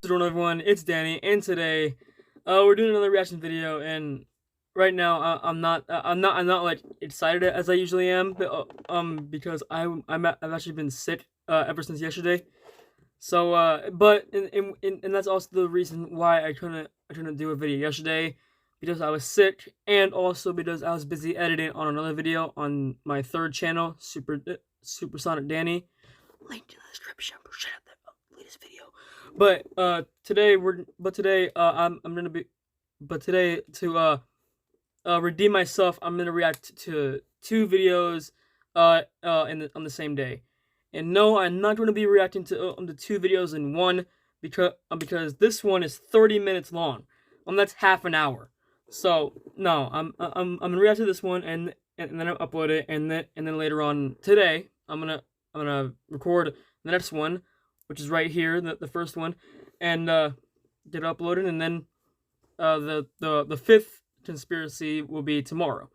What's going on, everyone? It's Danny, and today, we're doing another reaction video. And right now, I'm not like excited as I usually am, because I've actually been sick ever since yesterday. So, and that's also the reason why I couldn't do a video yesterday, because I was sick, and also because I was busy editing on another video on my third channel, Supersonic Danny. Link in the description. Check out that latest video. But today to redeem myself, I'm gonna react to two videos on the same day. And no, I'm not going to be reacting to the two videos in one, because this one is 30 minutes long. That's half an hour. So no, I'm gonna react to this one, and then I'll upload it, and then later on today I'm gonna record the next one, which is right here, the first one, and get it uploaded, and then the fifth conspiracy will be tomorrow.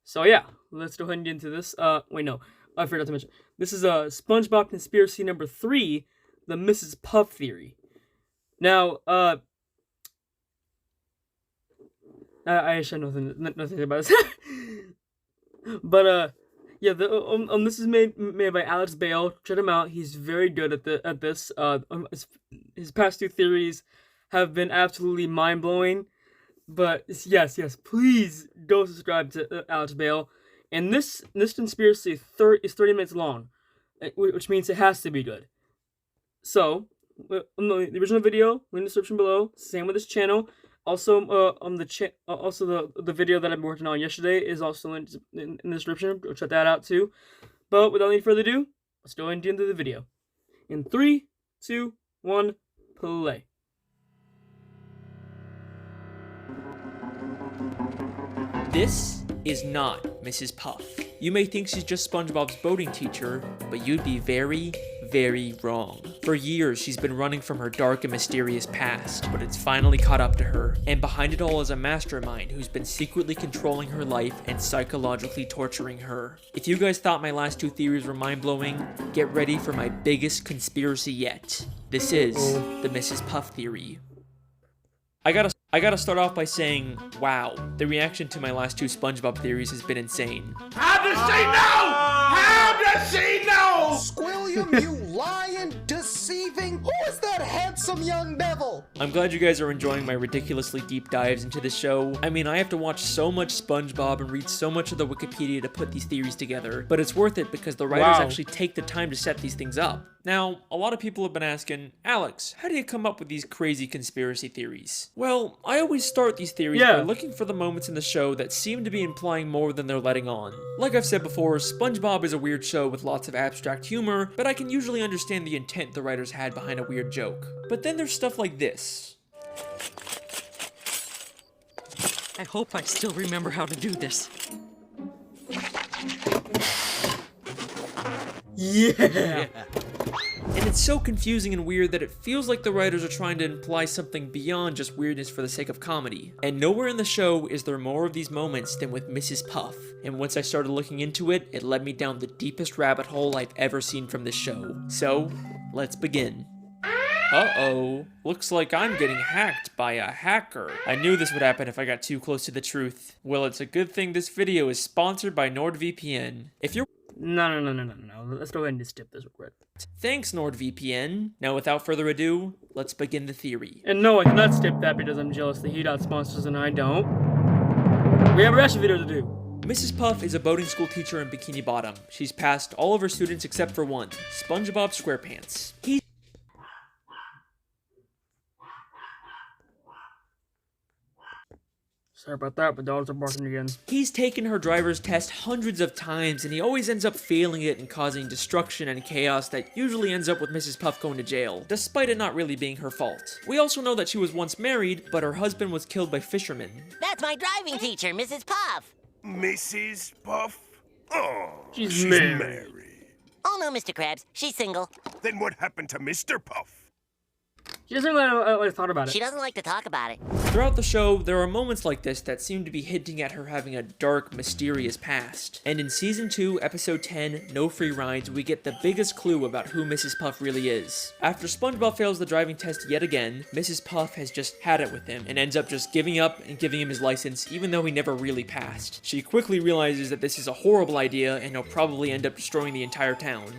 So yeah, let's go ahead and get into this. Wait, no, I forgot to mention. This is SpongeBob conspiracy number 3, the Mrs. Puff theory. Now, I should know nothing about this. But yeah, this is made by Alex Bale. Check him out. He's very good at this. His past two theories have been absolutely mind blowing. But yes, please go subscribe to Alex Bale. And this conspiracy is 30 minutes long, which means it has to be good. So, the original video, link in the description below. Same with this channel. Also, the video that I've been working on yesterday is also in the description. Go check that out too. But without any further ado, let's go into the video. In 3, 2, 1, play. This is not Mrs. Puff. You may think she's just SpongeBob's boating teacher, but you'd be very, very wrong. For years, she's been running from her dark and mysterious past, but it's finally caught up to her. And behind it all is a mastermind who's been secretly controlling her life and psychologically torturing her. If you guys thought my last two theories were mind-blowing, get ready for my biggest conspiracy yet. This is the Mrs. Puff theory. I gotta start off by saying, wow, the reaction to my last two SpongeBob theories has been insane. How does she know? How does she know? Squilliam, you lying, deceiving, who is that handsome young devil? I'm glad you guys are enjoying my ridiculously deep dives into the show. I mean, I have to watch so much SpongeBob and read so much of the Wikipedia to put these theories together, but it's worth it because the writers actually take the time to set these things up. Now, a lot of people have been asking, Alex, how do you come up with these crazy conspiracy theories? Well, I always start these theories by looking for the moments in the show that seem to be implying more than they're letting on. Like I've said before, SpongeBob is a weird show with lots of abstract humor, but I can usually understand the intent the writers had behind a weird joke. But then there's stuff like this. I hope I still remember how to do this. Yeah. And it's so confusing and weird that it feels like the writers are trying to imply something beyond just weirdness for the sake of comedy. And nowhere in the show is there more of these moments than with Mrs. Puff. And once I started looking into it, it led me down the deepest rabbit hole I've ever seen from this show. So, let's begin. Uh-oh, looks like I'm getting hacked by a hacker. I knew this would happen if I got too close to the truth. Well, it's a good thing this video is sponsored by NordVPN. If you're No. Let's go ahead and just skip this real quick. Thanks, NordVPN. Now, without further ado, let's begin the theory. And no, I cannot skip that because I'm jealous that he got sponsors and I don't. We have a reaction video to do. Mrs. Puff is a boating school teacher in Bikini Bottom. She's passed all of her students except for one, SpongeBob SquarePants. Sorry about that, but dogs are barking again. He's taken her driver's test hundreds of times, and he always ends up failing it and causing destruction and chaos that usually ends up with Mrs. Puff going to jail, despite it not really being her fault. We also know that she was once married, but her husband was killed by fishermen. That's my driving teacher, Mrs. Puff. Mrs. Puff? Oh, She's married. Oh no, Mr. Krabs, she's single. Then what happened to Mr. Puff? She doesn't really thought about it. She doesn't like to talk about it. Throughout the show, there are moments like this that seem to be hinting at her having a dark, mysterious past. And in Season 2, Episode 10, No Free Rides, we get the biggest clue about who Mrs. Puff really is. After SpongeBob fails the driving test yet again, Mrs. Puff has just had it with him and ends up just giving up and giving him his license even though he never really passed. She quickly realizes that this is a horrible idea and he'll probably end up destroying the entire town.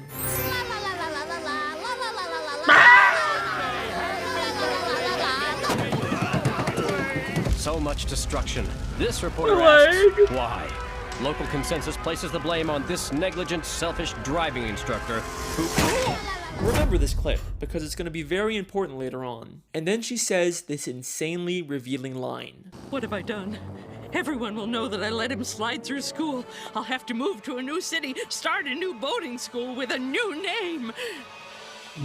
So much destruction. This reporter asks, why? Local consensus places the blame on this negligent, selfish driving instructor who... Remember this clip, because it's going to be very important later on. And then she says this insanely revealing line. What have I done? Everyone will know that I let him slide through school. I'll have to move to a new city, start a new boating school with a new name.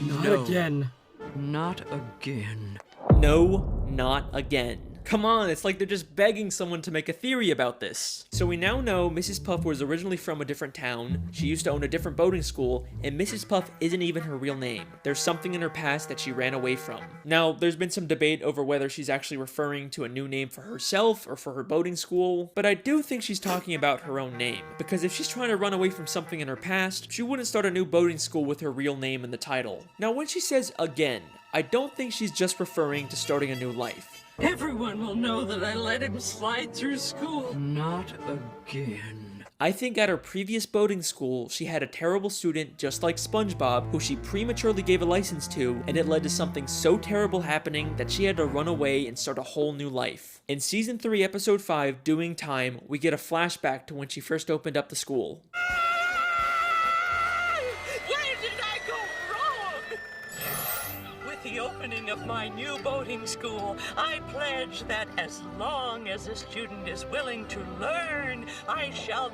Not again. Not again. No, not again. Come on, it's like they're just begging someone to make a theory about this. So we now know Mrs. Puff was originally from a different town, she used to own a different boating school, and Mrs. Puff isn't even her real name. There's something in her past that she ran away from. Now, there's been some debate over whether she's actually referring to a new name for herself or for her boating school, but I do think she's talking about her own name, because if she's trying to run away from something in her past, she wouldn't start a new boating school with her real name in the title. Now, when she says again, I don't think she's just referring to starting a new life. Everyone will know that I let him slide through school. Not again. I think at her previous boating school, she had a terrible student just like SpongeBob who she prematurely gave a license to, and it led to something so terrible happening that she had to run away and start a whole new life. In Season 3, Episode 5, Doing Time, we get a flashback to when she first opened up the school. Where did I go wrong? With the opening of my new boating school, I pledge that as long as a student is willing to learn, I shall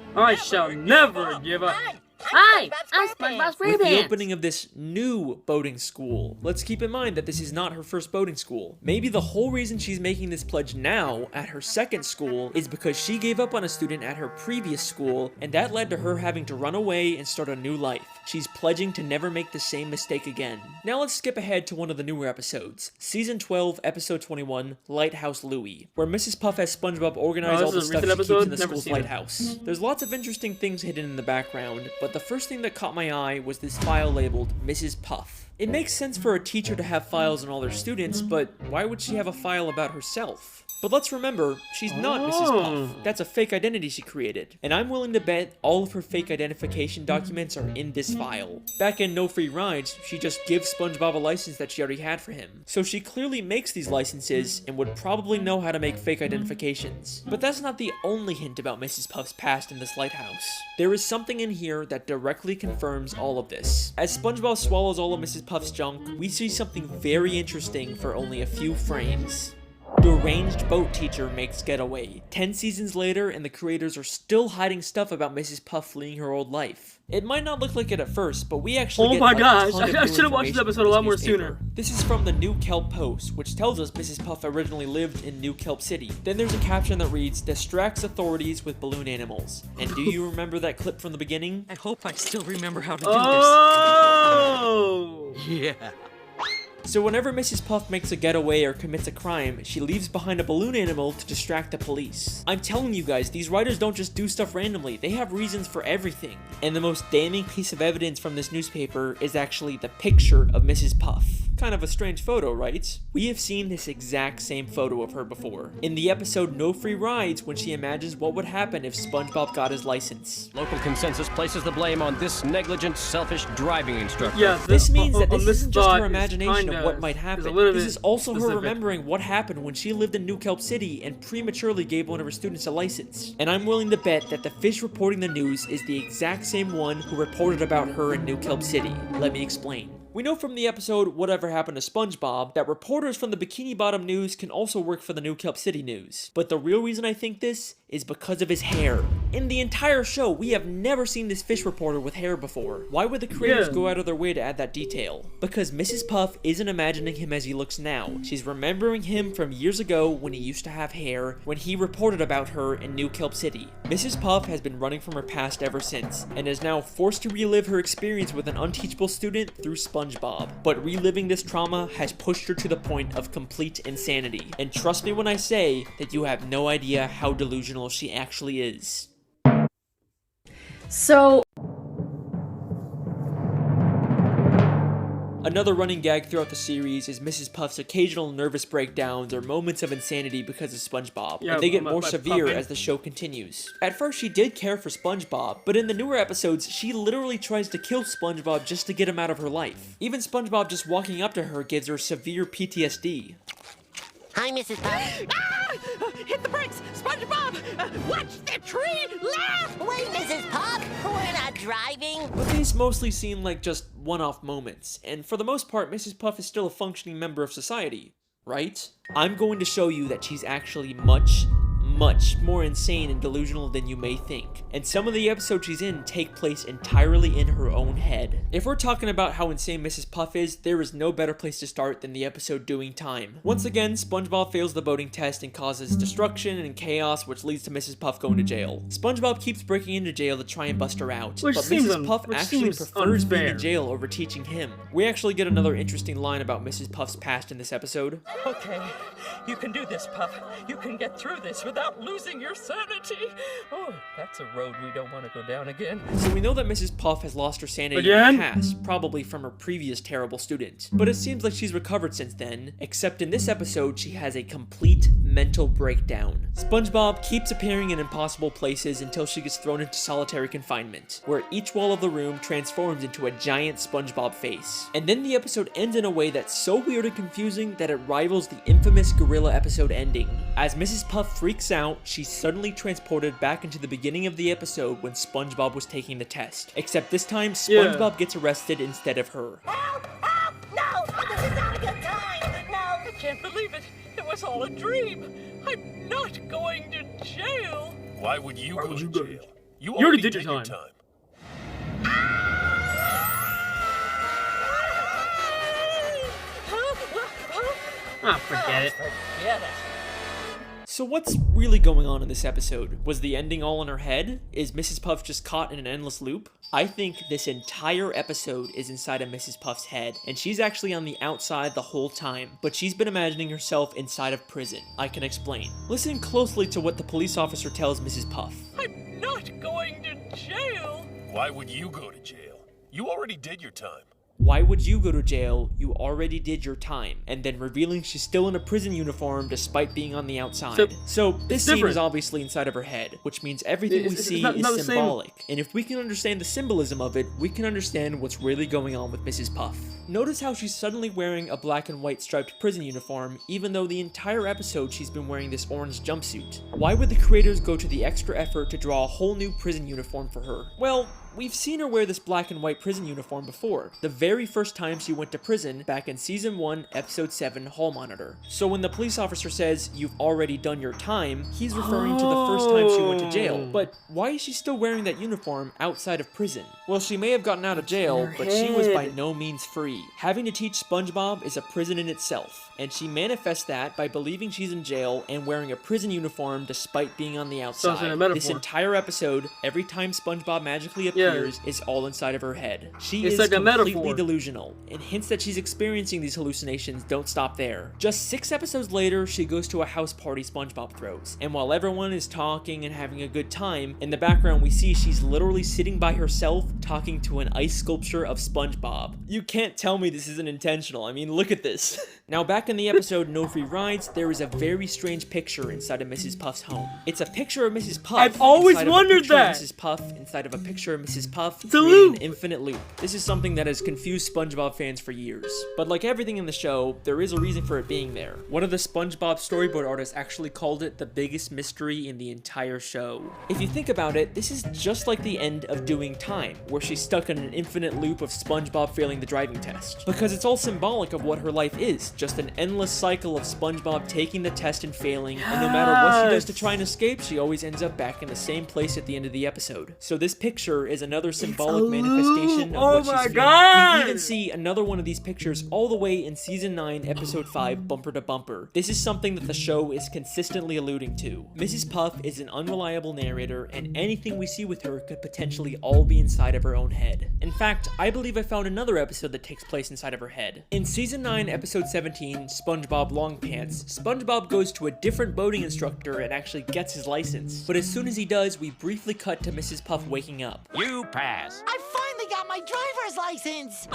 never give up. Hi, I'm SpongeBob's With the Rebound. opening of this new boating school, let's keep in mind that this is not her first boating school. Maybe the whole reason she's making this pledge now at her second school is because she gave up on a student at her previous school, and that led to her having to run away and start a new life. She's pledging to never make the same mistake again. Now let's skip ahead to one of the newer episodes. Season 12, Episode 21, Lighthouse Louie, where Mrs. Puff has SpongeBob organize all the stuff she keeps in the school's lighthouse. There's lots of interesting things hidden in the background, but the first thing that caught my eye was this file labeled Mrs. Puff. It makes sense for a teacher to have files on all their students, but why would she have a file about herself? But let's remember, she's not Mrs. Puff. That's a fake identity she created. And I'm willing to bet all of her fake identification documents are in this file. Back in No Free Rides, she just gives SpongeBob a license that she already had for him. So she clearly makes these licenses and would probably know how to make fake identifications. But that's not the only hint about Mrs. Puff's past in this lighthouse. There is something in here that directly confirms all of this. As SpongeBob swallows all of Mrs. Puff's junk, we see something very interesting for only a few frames. Deranged boat teacher makes getaway. 10 seasons later, and the creators are still hiding stuff about Mrs. Puff fleeing her old life. It might not look like it at first, but we actually Oh get my a gosh, ton of I new should have watched this information episode a from lot more newspaper. sooner. This is from the New Kelp Post, which tells us Mrs. Puff originally lived in New Kelp City. Then there's a caption that reads, distracts authorities with balloon animals. And do you remember that clip from the beginning? I hope I still remember how to do Oh! this. Yeah. So whenever Mrs. Puff makes a getaway or commits a crime, she leaves behind a balloon animal to distract the police. I'm telling you guys, these writers don't just do stuff randomly, they have reasons for everything. And the most damning piece of evidence from this newspaper is actually the picture of Mrs. Puff. Kind of a strange photo, right? We have seen this exact same photo of her before. In the episode No Free Rides, when she imagines what would happen if SpongeBob got his license. Local consensus places the blame on this negligent, selfish driving instructor. Yeah, This means that this this isn't just thought her is imagination of kinda- what might is a happen. little This bit is also her specific. remembering what happened when she lived in New Kelp City and prematurely gave one of her students a license. And I'm willing to bet that the fish reporting the news is the exact same one who reported about her in New Kelp City. Let me explain. We know from the episode Whatever Happened to SpongeBob that reporters from the Bikini Bottom News can also work for the New Kelp City News. But the real reason I think this is because of his hair. In the entire show, we have never seen this fish reporter with hair before. Why would the creators go out of their way to add that detail? Because Mrs. Puff isn't imagining him as he looks now. She's remembering him from years ago when he used to have hair, when he reported about her in New Kelp City. Mrs. Puff has been running from her past ever since, and is now forced to relive her experience with an unteachable student through Spongebob. But reliving this trauma has pushed her to the point of complete insanity. And trust me when I say that you have no idea how delusional she actually is. So... Another running gag throughout the series is Mrs. Puff's occasional nervous breakdowns or moments of insanity because of Spongebob, and they get more severe as the show continues. At first, she did care for Spongebob, but in the newer episodes, she literally tries to kill Spongebob just to get him out of her life. Even Spongebob just walking up to her gives her severe PTSD. Hi, Mrs. Puff. Ah! Hit the brakes! SpongeBob! Watch the tree! Laugh! Wait, Mrs. Puff, we're not driving. But these mostly seem like just one-off moments, and for the most part, Mrs. Puff is still a functioning member of society, right? I'm going to show you that she's actually much more insane and delusional than you may think. And some of the episodes she's in take place entirely in her own head. If we're talking about how insane Mrs. Puff is, there is no better place to start than the episode Doing Time. Once again, SpongeBob fails the boating test and causes destruction and chaos, which leads to Mrs. Puff going to jail. SpongeBob keeps breaking into jail to try and bust her out, but Mrs. Puff actually prefers being in jail over teaching him. We actually get another interesting line about Mrs. Puff's past in this episode. Okay, you can do this, Puff. You can get through this without losing your sanity. Oh, that's a road we don't want to go down again. So we know that Mrs. Puff has lost her sanity in the past, probably from her previous terrible student. But it seems like she's recovered since then, except in this episode she has a complete mental breakdown. SpongeBob keeps appearing in impossible places until she gets thrown into solitary confinement, where each wall of the room transforms into a giant SpongeBob face. And then the episode ends in a way that's so weird and confusing that it rivals the infamous gorilla episode ending. As Mrs. Puff freaks out, she's suddenly transported back into the beginning of the episode when SpongeBob was taking the test. Except this time, SpongeBob gets arrested instead of her. Help! Help! No! This is not a good time! No! I can't believe it. It was all a dream. I'm not going to jail. Why would you go to jail? You already did your time. Forget it. Forget it. So what's really going on in this episode? Was the ending all in her head? Is Mrs. Puff just caught in an endless loop? I think this entire episode is inside of Mrs. Puff's head, and she's actually on the outside the whole time, but she's been imagining herself inside of prison. I can explain. Listen closely to what the police officer tells Mrs. Puff. I'm not going to jail. Why would you go to jail? You already did your time. Why would you go to jail? You already did your time. And then revealing she's still in a prison uniform despite being on the outside. So this scene is obviously inside of her head, which means everything we see is symbolic. And if we can understand the symbolism of it, we can understand what's really going on with Mrs. Puff. Notice how she's suddenly wearing a black and white striped prison uniform, even though the entire episode she's been wearing this orange jumpsuit. Why would the creators go to the extra effort to draw a whole new prison uniform for her? Well, we've seen her wear this black and white prison uniform before, the very first time she went to prison back in Season 1, Episode 7, Hall Monitor. So when the police officer says, "You've already done your time," he's referring to the first time she went to jail. But why is she still wearing that uniform outside of prison? Well, she may have gotten out of jail, but she was by no means free. Having to teach SpongeBob is a prison in itself, and she manifests that by believing she's in jail and wearing a prison uniform despite being on the outside. This entire episode, every time SpongeBob magically appears, is all inside of her head. She is like completely delusional, and hints that she's experiencing these hallucinations don't stop there. Just 6 episodes later, she goes to a house party SpongeBob throws, and while everyone is talking and having a good time, in the background we see she's literally sitting by herself talking to an ice sculpture of SpongeBob. You can't tell me this isn't intentional. I mean, look at this. Now, back in the episode No Free Rides, there is a very strange picture inside of Mrs. Puff's home. It's a picture of Mrs. Puff. I've always wondered that. Mrs. Puff inside of a picture of Mrs. Puff. It's a loop. An infinite loop. This is something that has confused SpongeBob fans for years. But like everything in the show, there is a reason for it being there. One of the SpongeBob storyboard artists actually called it the biggest mystery in the entire show. If you think about it, this is just like the end of Doing Time, where she's stuck in an infinite loop of SpongeBob failing the driving test. Because it's all symbolic of what her life is, just an endless cycle of SpongeBob taking the test and failing, and no matter what she does to try and escape, she always ends up back in the same place at the end of the episode. So this picture is another symbolic manifestation of what she's feeling. You even see another one of these pictures all the way in Season 9, Episode 5, Bumper to Bumper. This is something that the show is consistently alluding to. Mrs. Puff is an unreliable narrator, and anything we see with her could potentially all be inside of her own head. In fact, I believe I found another episode that takes place inside of her head. In Season 9, Episode 17, SpongeBob Long Pants, SpongeBob goes to a different boating instructor and actually gets his license. But as soon as he does, we briefly cut to Mrs. Puff waking up. You pass. I finally got my driver's license!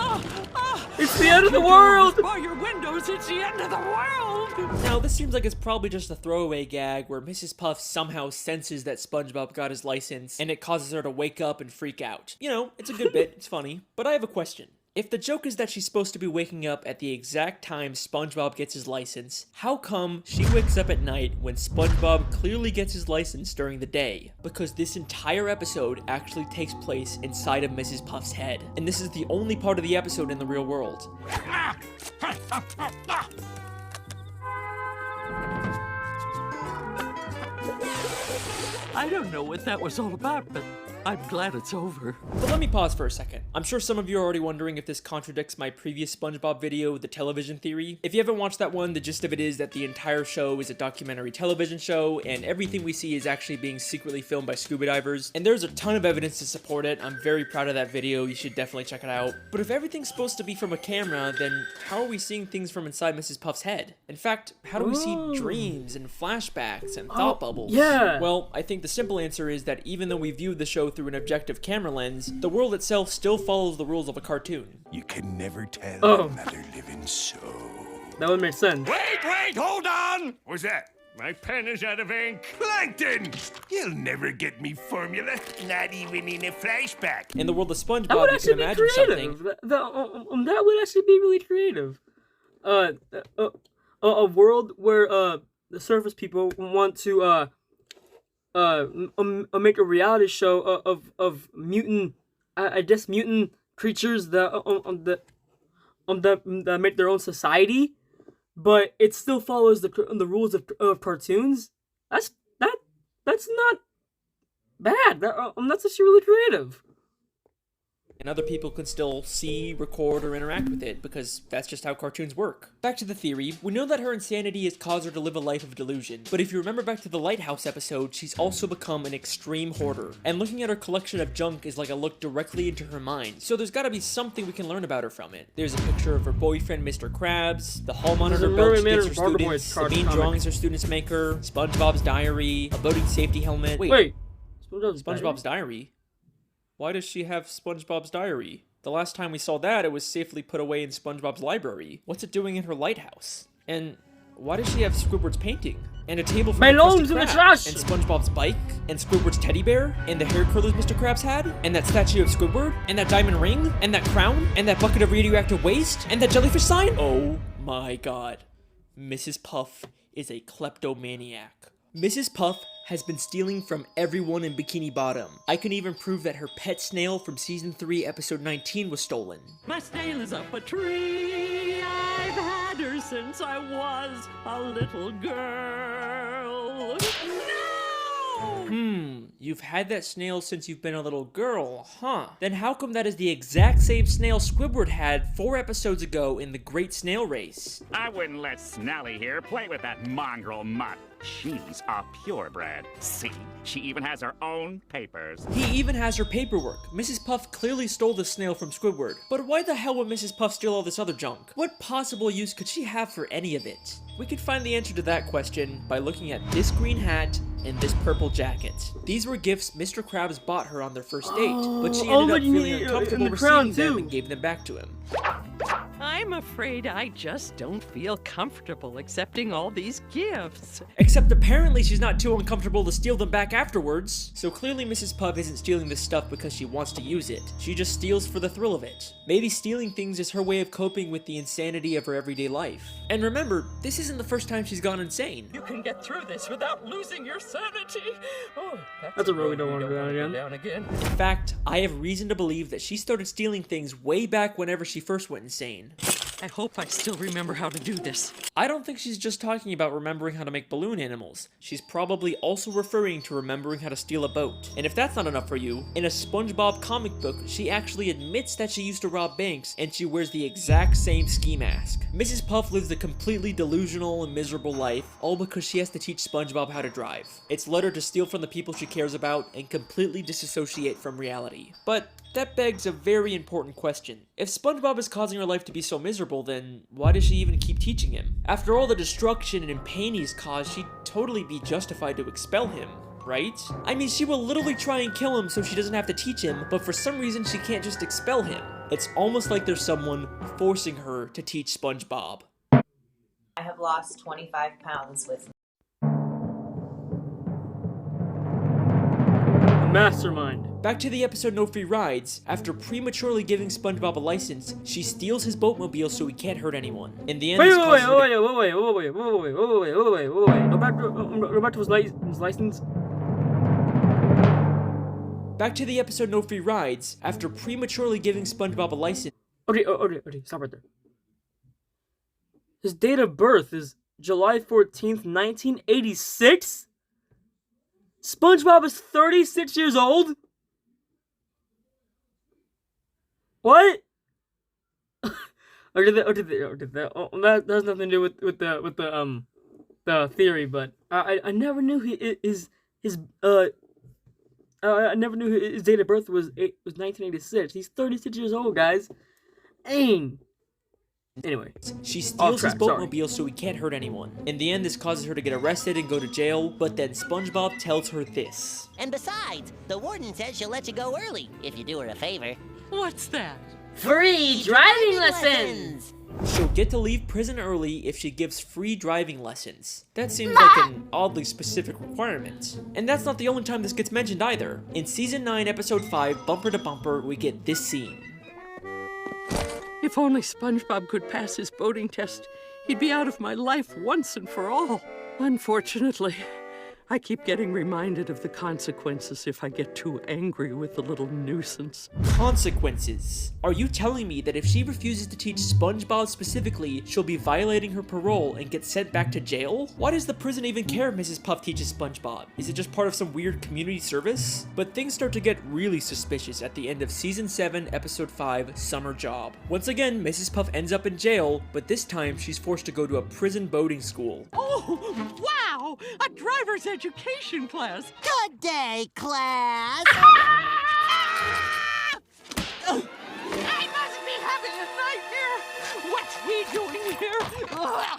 It's the end of the world! By your windows, it's the end of the world! Now, this seems like it's probably just a throwaway gag where Mrs. Puff somehow senses that SpongeBob got his license, and it causes her to wake up and freak out. You know, it's a good bit, it's funny, but I have a question. If the joke is that she's supposed to be waking up at the exact time SpongeBob gets his license, how come she wakes up at night when SpongeBob clearly gets his license during the day? Because this entire episode actually takes place inside of Mrs. Puff's head. And this is the only part of the episode in the real world. I don't know what that was all about, but I'm glad it's over. But let me pause for a second. I'm sure some of you are already wondering if this contradicts my previous SpongeBob video, The Television Theory. If you haven't watched that one, the gist of it is that the entire show is a documentary television show, and everything we see is actually being secretly filmed by scuba divers. And there's a ton of evidence to support it. I'm very proud of that video. You should definitely check it out. But if everything's supposed to be from a camera, then how are we seeing things from inside Mrs. Puff's head? In fact, how do we see dreams and flashbacks and thought bubbles? Yeah. Well, I think the simple answer is that even though we view the show through an objective camera lens, the world itself still follows the rules of a cartoon. You can never tell another living soul. That would make sense. Wait, hold on! What's that? My pen is out of ink. Plankton! You'll never get me formula, not even in a flashback. In the world of That would SpongeBob, you can actually be imagine creative. something. That would actually be really creative. A world where the surface people want to make a reality show of mutant, I guess mutant creatures that make their own society, but it still follows the rules of cartoons. That's not bad. That's actually really creative. And other people can still see, record, or interact with it, because that's just how cartoons work. Back to the theory, we know that her insanity has caused her to live a life of delusion, but if you remember back to the Lighthouse episode, she's also become an extreme hoarder, and looking at her collection of junk is like a look directly into her mind, so there's gotta be something we can learn about her from it. There's a picture of her boyfriend, Mr. Krabs, the hall monitor belt she gives her students, the mean drawings her students make her, SpongeBob's diary, a boating safety helmet. Wait, SpongeBob's diary? Why does she have SpongeBob's diary? The last time we saw that, it was safely put away in SpongeBob's library. What's it doing in her lighthouse? And why does she have Squidward's painting? And a table for Melons in the trash! And SpongeBob's bike? And Squidward's teddy bear? And the hair curlers Mr. Krabs had? And that statue of Squidward? And that diamond ring? And that crown? And that bucket of radioactive waste? And that jellyfish sign? Oh my god. Mrs. Puff is a kleptomaniac. Mrs. Puff has been stealing from everyone in Bikini Bottom. I can even prove that her pet snail from Season 3, Episode 19 was stolen. My snail is up a tree. I've had her since I was a little girl. No! You've had that snail since you've been a little girl, huh? Then how come that is the exact same snail Squidward had 4 episodes ago in the Great Snail Race? I wouldn't let Snelly here play with that mongrel mutt. She's a purebred. See, she even has her own papers. He even has her paperwork. Mrs. Puff clearly stole the snail from Squidward. But why the hell would Mrs. Puff steal all this other junk? What possible use could she have for any of it? We could find the answer to that question by looking at this green hat and this purple jacket. These were gifts Mr. Krabs bought her on their first date, but she ended up feeling uncomfortable receiving them and gave them back to him. I'm afraid I just don't feel comfortable accepting all these gifts. Except apparently she's not too uncomfortable to steal them back afterwards. So clearly Mrs. Puff isn't stealing this stuff because she wants to use it. She just steals for the thrill of it. Maybe stealing things is her way of coping with the insanity of her everyday life. And remember, this isn't the first time she's gone insane. You can get through this without losing your sanity. Oh, That's a road we don't want to go down again. In fact, I have reason to believe that she started stealing things way back whenever she first went insane. I hope I still remember how to do this. I don't think she's just talking about remembering how to make balloon animals. She's probably also referring to remembering how to steal a boat. And if that's not enough for you, in a Spongebob comic book, she actually admits that she used to rob banks and she wears the exact same ski mask. Mrs. Puff lives a completely delusional and miserable life, all because she has to teach Spongebob how to drive. It's led her to steal from the people she cares about and completely disassociate from reality. But that begs a very important question. If SpongeBob is causing her life to be so miserable, then why does she even keep teaching him? After all the destruction and pain he's caused, she'd totally be justified to expel him, right? I mean, she will literally try and kill him so she doesn't have to teach him, but for some reason she can't just expel him. It's almost like there's someone forcing her to teach SpongeBob. I have lost 25 pounds with Mastermind. Back to the episode No Free Rides. After prematurely giving SpongeBob a license, she steals his boatmobile so he can't hurt anyone. In the end, Wait. Go back to his license. Back to the episode No Free Rides. After prematurely giving SpongeBob a license. Okay, stop right there. His date of birth is July 14th, 1986? SpongeBob is 36 years old? What? That has nothing to do with the theory, but I never knew I never knew his date of birth was 1986. He's 36 years old, guys. Dang. Anyway, she steals his boatmobile so he can't hurt anyone. In the end, this causes her to get arrested and go to jail, but then SpongeBob tells her this. And besides, the warden says she'll let you go early if you do her a favor. What's that? Free driving lessons! She'll get to leave prison early if she gives free driving lessons. That seems like an oddly specific requirement. And that's not the only time this gets mentioned either. In Season 9, Episode 5, Bumper to Bumper, we get this scene. If only SpongeBob could pass his boating test, he'd be out of my life once and for all. Unfortunately, I keep getting reminded of the consequences if I get too angry with the little nuisance. Consequences? Are you telling me that if she refuses to teach SpongeBob specifically, she'll be violating her parole and get sent back to jail? Why does the prison even care if Mrs. Puff teaches SpongeBob? Is it just part of some weird community service? But things start to get really suspicious at the end of Season 7, Episode 5, Summer Job. Once again, Mrs. Puff ends up in jail, but this time she's forced to go to a prison boating school. Oh, wow! A driver's education class! Good day, class! I must be having a nightmare! What's he doing here?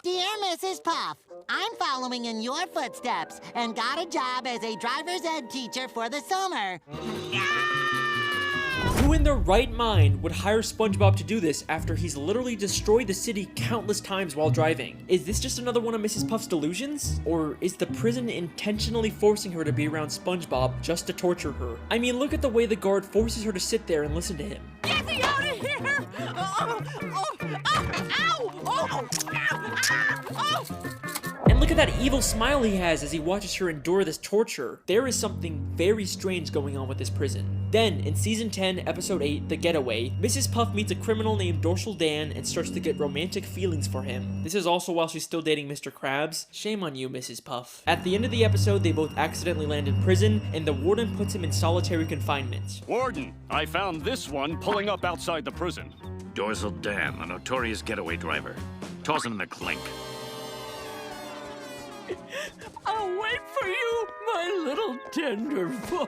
Dear Mrs. Puff, I'm following in your footsteps and got a job as a driver's ed teacher for the summer. Who in their right mind would hire SpongeBob to do this after he's literally destroyed the city countless times while driving? Is this just another one of Mrs. Puff's delusions? Or is the prison intentionally forcing her to be around SpongeBob just to torture her? I mean, look at the way the guard forces her to sit there and listen to him. Get me out of here! And look at that evil smile he has as he watches her endure this torture. There is something very strange going on with this prison. Then, in Season 10, Episode 8, The Getaway, Mrs. Puff meets a criminal named Dorsal Dan and starts to get romantic feelings for him. This is also while she's still dating Mr. Krabs. Shame on you, Mrs. Puff. At the end of the episode, they both accidentally land in prison, and the warden puts him in solitary confinement. Warden, I found this one pulling up outside the prison. Dorsal Dan, a notorious getaway driver. Toss him in the clink. I'll wait for you, my little tender boy.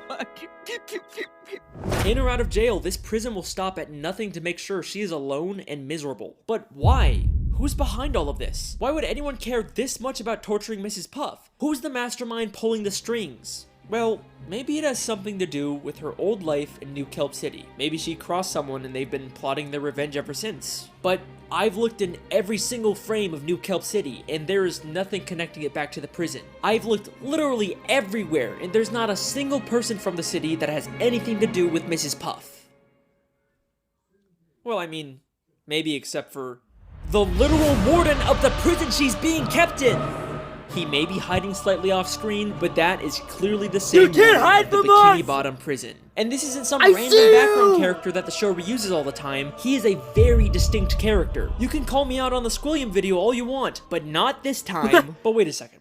In or out of jail, this prison will stop at nothing to make sure she is alone and miserable. But why? Who's behind all of this? Why would anyone care this much about torturing Mrs. Puff? Who's the mastermind pulling the strings? Well, maybe it has something to do with her old life in New Kelp City. Maybe she crossed someone and they've been plotting their revenge ever since. But I've looked in every single frame of New Kelp City, and there is nothing connecting it back to the prison. I've looked literally everywhere, and there's not a single person from the city that has anything to do with Mrs. Puff. Well, I mean, maybe except for the literal warden of the prison she's being kept in! He may be hiding slightly off screen, but that is clearly the same You can't hide at the from Bikini us! Bottom prison. And this isn't some I random see background you! character that the show reuses all the time. He is a very distinct character. You can call me out on the Squilliam video all you want, but not this time. But wait a second.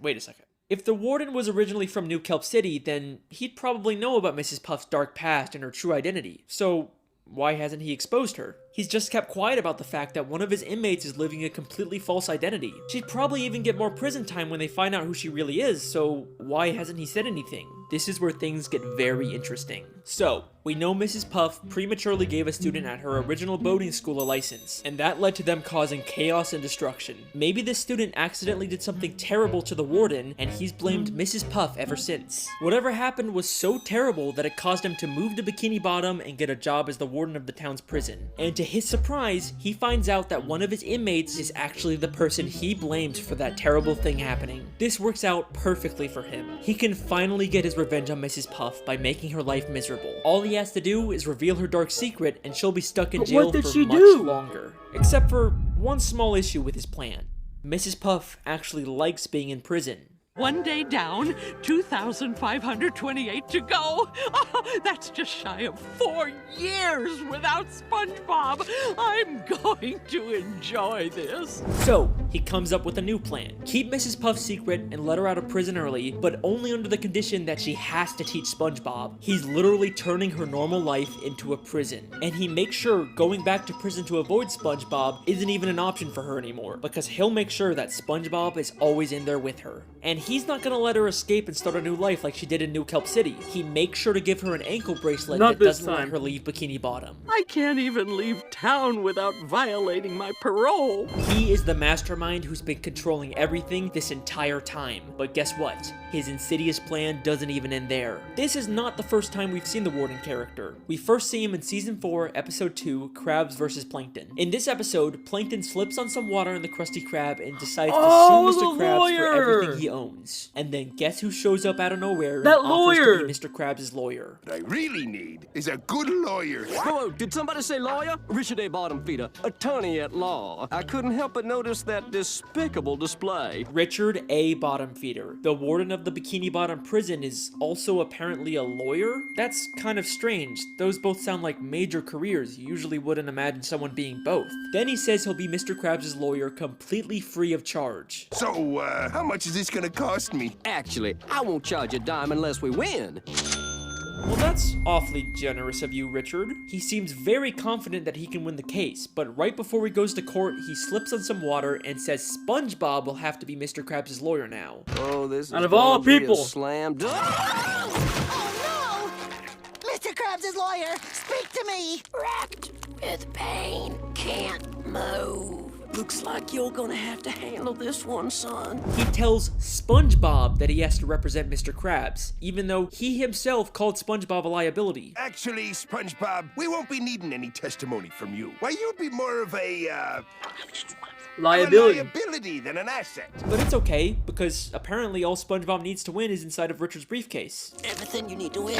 If the warden was originally from New Kelp City, then he'd probably know about Mrs. Puff's dark past and her true identity. So why hasn't he exposed her? He's just kept quiet about the fact that one of his inmates is living a completely false identity. She'd probably even get more prison time when they find out who she really is, so why hasn't he said anything? This is where things get very interesting. So, we know Mrs. Puff prematurely gave a student at her original boating school a license, and that led to them causing chaos and destruction. Maybe this student accidentally did something terrible to the warden, and he's blamed Mrs. Puff ever since. Whatever happened was so terrible that it caused him to move to Bikini Bottom and get a job as the warden of the town's prison. And to his surprise, he finds out that one of his inmates is actually the person he blames for that terrible thing happening. This works out perfectly for him. He can finally get his revenge on Mrs. Puff by making her life miserable. All he has to do is reveal her dark secret and she'll be stuck in jail for much longer. Except for one small issue with his plan. Mrs. Puff actually likes being in prison. One day down, 2,528 to go. Oh, that's just shy of 4 years without SpongeBob. I'm going to enjoy this. So, he comes up with a new plan. Keep Mrs. Puff secret and let her out of prison early, but only under the condition that she has to teach SpongeBob. He's literally turning her normal life into a prison. And he makes sure going back to prison to avoid SpongeBob isn't even an option for her anymore, because he'll make sure that SpongeBob is always in there with her. And he's not gonna let her escape and start a new life like she did in New Kelp City. He makes sure to give her an ankle bracelet that doesn't let her leave Bikini Bottom. I can't even leave town without violating my parole. He is the mastermind who's been controlling everything this entire time. But guess what? His insidious plan doesn't even end there. This is not the first time we've seen the warden character. We first see him in Season 4, Episode 2, Crabs vs. Plankton. In this episode, Plankton slips on some water in the Krusty Krab and decides to sue Mr. Krabs for everything he owns. And then guess who shows up out of nowhere and offers to be Mr. Krabs' lawyer? What I really need is a good lawyer. Whoa, did somebody say lawyer? Richard A. Bottomfeeder, attorney at law. I couldn't help but notice that despicable display. Richard A. Bottomfeeder, the warden of the Bikini Bottom prison, is also apparently a lawyer? That's kind of strange. Those both sound like major careers. You usually wouldn't imagine someone being both. Then he says he'll be Mr. Krabs' lawyer completely free of charge. So, how much is this gonna cost me? Actually, I won't charge a dime unless we win. Well, that's awfully generous of you, Richard. He seems very confident that he can win the case, but right before he goes to court, he slips on some water and says SpongeBob will have to be Mr. Krabs' lawyer now. Oh, this is out of all people. Slam dunk. Oh no! Mr. Krabs' lawyer, speak to me! Wrapped with pain, can't move. Looks like you're gonna have to handle this one, son. He tells SpongeBob that he has to represent Mr. Krabs, even though he himself called SpongeBob a liability. Actually, SpongeBob, we won't be needing any testimony from you. Why, you'd be more of a liability than an asset. But it's okay, because apparently all SpongeBob needs to win is inside of Richard's briefcase. Everything you need to win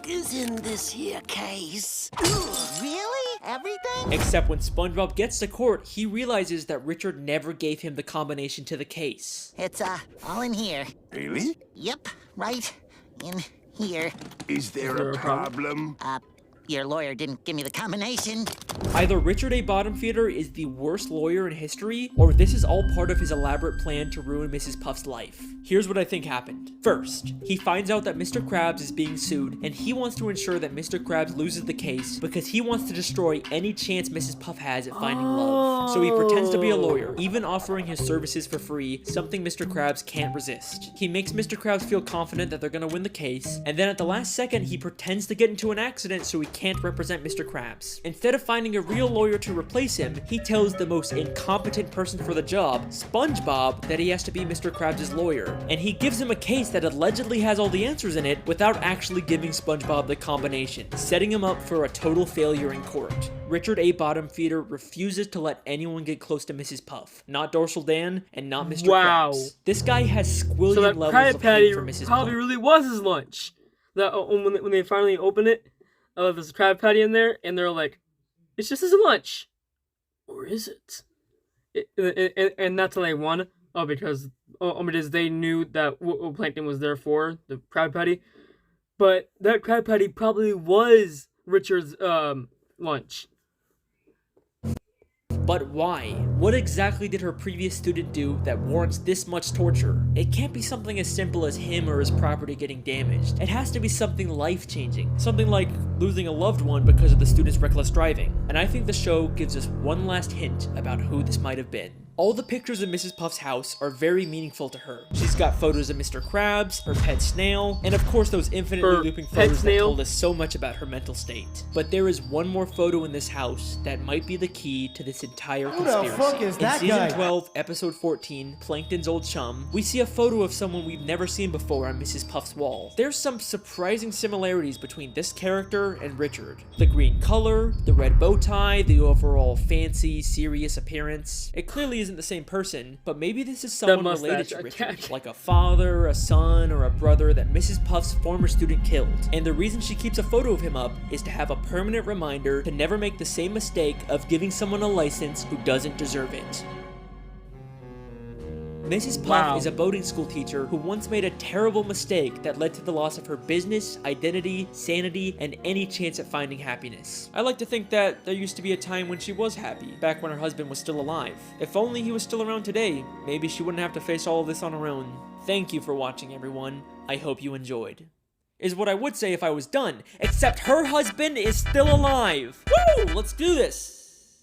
is in this here case. Really? Everything? Except when SpongeBob gets to court, he realizes that Richard never gave him the combination to the case. It's, all in here. Really? Yep, right in here. Is there a problem? Your lawyer didn't give me the combination. Either Richard A. Bottomfeeder is the worst lawyer in history, or this is all part of his elaborate plan to ruin Mrs. Puff's life. Here's what I think happened. First, he finds out that Mr. Krabs is being sued, and he wants to ensure that Mr. Krabs loses the case because he wants to destroy any chance Mrs. Puff has at finding love. So he pretends to be a lawyer, even offering his services for free, something Mr. Krabs can't resist. He makes Mr. Krabs feel confident that they're gonna win the case, and then at the last second, he pretends to get into an accident so he can't represent Mr. Krabs. Instead of finding finding a real lawyer to replace him, he tells the most incompetent person for the job, SpongeBob, that he has to be Mr. Krabs' lawyer. And he gives him a case that allegedly has all the answers in it without actually giving SpongeBob the combination, setting him up for a total failure in court. Richard A. Bottomfeeder refuses to let anyone get close to Mrs. Puff. Not Dorsal Dan, and not Mr. Krabs. This guy has squillion levels of hate for Mrs. Puff. Probably really was his lunch. That when they finally open it, there's a Krab Patty in there, and they're like, it's just his lunch. Or is it? And that's how they won. Because they knew that what Plankton was there for, the Krab Patty. But that Krab Patty probably was Richard's lunch. But why? What exactly did her previous student do that warrants this much torture? It can't be something as simple as him or his property getting damaged. It has to be something life-changing. Something like losing a loved one because of the student's reckless driving. And I think the show gives us one last hint about who this might have been. All the pictures of Mrs. Puff's house are very meaningful to her. She's got photos of Mr. Krabs, her pet snail, and of course those infinitely looping photos that told us so much about her mental state. But there is one more photo in this house that might be the key to this entire conspiracy. Who the fuck is that in guy? Season 12, Episode 14, Plankton's Old Chum, we see a photo of someone we've never seen before on Mrs. Puff's wall. There's some surprising similarities between this character and Richard. The green color, the red bow tie, the overall fancy, serious appearance. It clearly isn't the same person, but maybe this is someone related to Richard, like a father, a son, or a brother that Mrs. Puff's former student killed. And the reason she keeps a photo of him up is to have a permanent reminder to never make the same mistake of giving someone a license who doesn't deserve it. Mrs. Puff is a boating school teacher who once made a terrible mistake that led to the loss of her business, identity, sanity, and any chance at finding happiness. I like to think that there used to be a time when she was happy, back when her husband was still alive. If only he was still around today, maybe she wouldn't have to face all of this on her own. Thank you for watching, everyone. I hope you enjoyed. Is what I would say if I was done, except her husband is still alive. Woo! Let's do this!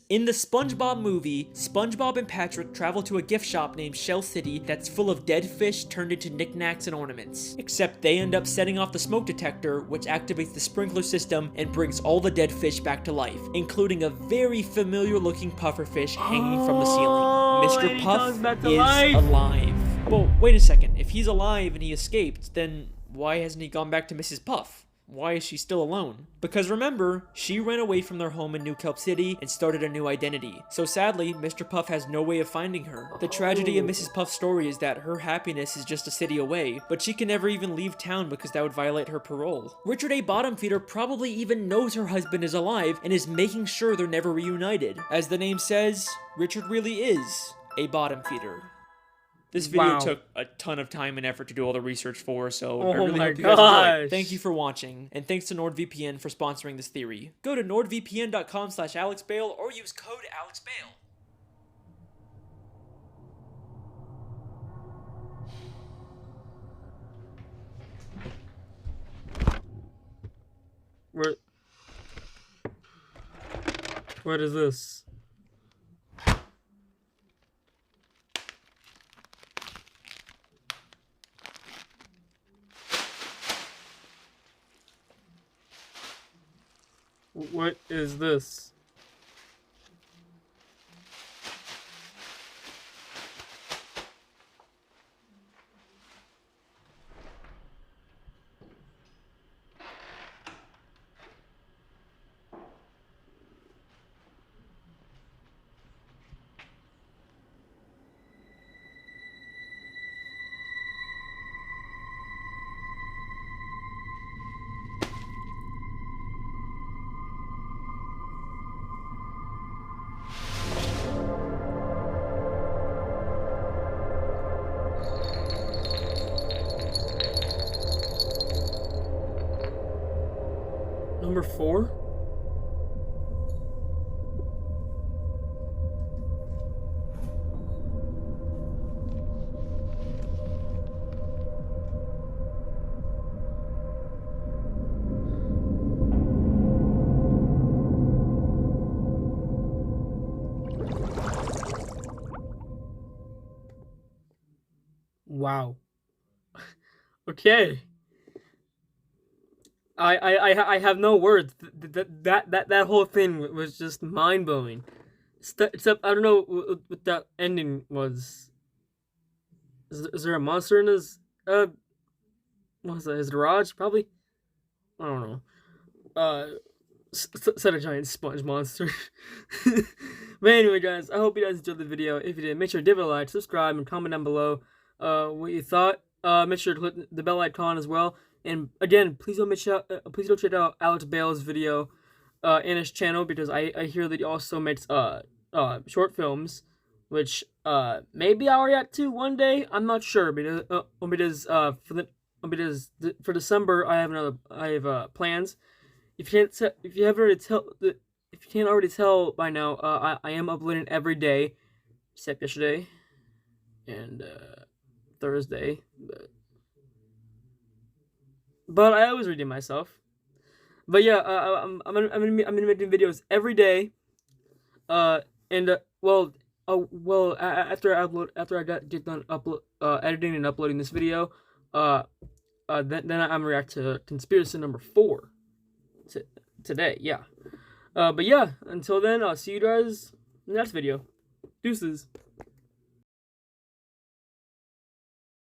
In the SpongeBob movie, SpongeBob and Patrick travel to a gift shop named Shell City that's full of dead fish turned into knickknacks and ornaments. Except they end up setting off the smoke detector, which activates the sprinkler system and brings all the dead fish back to life, including a very familiar looking pufferfish hanging from the ceiling. Mr. Puff is alive. Well, wait a second. If he's alive and he escaped, then why hasn't he gone back to Mrs. Puff? Why is she still alone? Because remember, she ran away from their home in New Kelp City and started a new identity. So sadly, Mr. Puff has no way of finding her. The tragedy of Mrs. Puff's story is that her happiness is just a city away, but she can never even leave town because that would violate her parole. Richard A. Bottomfeeder probably even knows her husband is alive and is making sure they're never reunited. As the name says, Richard really is a bottom feeder. This video took a ton of time and effort to do all the research for, so I really hope you guys enjoyed. Thank you for watching, and thanks to NordVPN for sponsoring this theory. Go to nordvpn.com/AlexBale or use code AlexBale. What is this? What is this? Number 4? Wow. Okay. I have no words. That whole thing was just mind blowing. Except I don't know what that ending was. Is there a monster in his what was that? His garage? Probably. I don't know. Said a giant sponge monster. But anyway, guys, I hope you guys enjoyed the video. If you did, make sure to give it a like, subscribe, and comment down below what you thought. Make sure to click the bell icon as well. And again, please don't check out Alex Bale's video in his channel, because I hear that he also makes short films, which maybe I'll react to one day. I'm not sure, because for December I have plans. If you can't already tell by now, I am uploading every day, except yesterday and Thursday. But I always redeem myself. But yeah, I'm gonna be making videos every day. After I get done editing and uploading this video, then I'm react to conspiracy number 4 today. Yeah. But yeah, until then, I'll see you guys in the next video. Deuces.